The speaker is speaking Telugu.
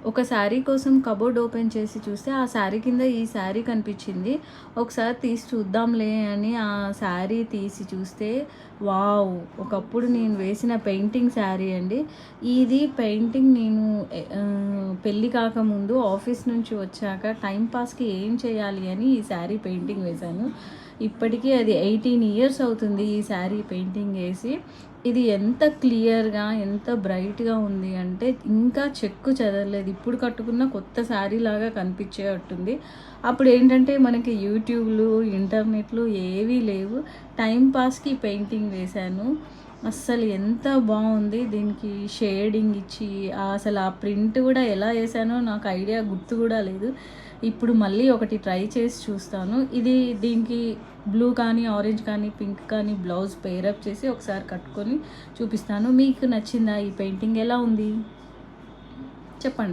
ఒక శారీ కోసం కబోర్డ్ ఓపెన్ చేసి చూస్తే ఆ శారీ కింద ఈ శారీ కనిపించింది. ఒకసారి తీసి చూద్దాంలే అని ఆ శారీ తీసి చూస్తే వావ్! ఒకప్పుడు నేను వేసిన పెయింటింగ్ శారీ అండి. ఇది పెయింటింగ్ నేను పెళ్ళి కాకముందు ఆఫీస్ నుంచి వచ్చాక టైం పాస్‌కి ఏం చేయాలి అని ఈ శారీ పెయింటింగ్ వేశాను. ఇప్పటికీ అది 18 ఇయర్స్ అవుతుంది ఈ శారీ పెయింటింగ్ ఏసి. ఇది ఎంత క్లియర్‌గా, ఎంత బ్రైట్‌గా ఉంది అంటే ఇంకా చెక్కు చెదరలేదు. ఇప్పుడు కట్టుకున్న కొత్త శారీలాగా కనిపించేటట్టుంది. అప్పుడేంటంటే మనకి యూట్యూబ్‌లు, ఇంటర్నెట్‌లు ఏవీ లేవు. టైం పాస్‌కి పెయింటింగ్ వేశాను. అస్సలు ఎంత బావుంది. దీనికి షేడింగ్ ఇచ్చి అసలు ఆ ప్రింట్ కూడా ఎలా ఏసానో నాకు ఐడియా గుర్తు కూడా లేదు. ఇప్పుడు మళ్ళీ ఒకటి ట్రై చేసి చూస్తాను. దీనికి బ్లూ కానీ, ఆరెంజ్ కానీ, పింక్ కానీ బ్లౌజ్ పెయిరప్ చేసి ఒకసారి కట్టుకొని చూపిస్తాను. మీకు నచ్చిందా ఈ పెయింటింగ్? ఎలా ఉంది చెప్పండి.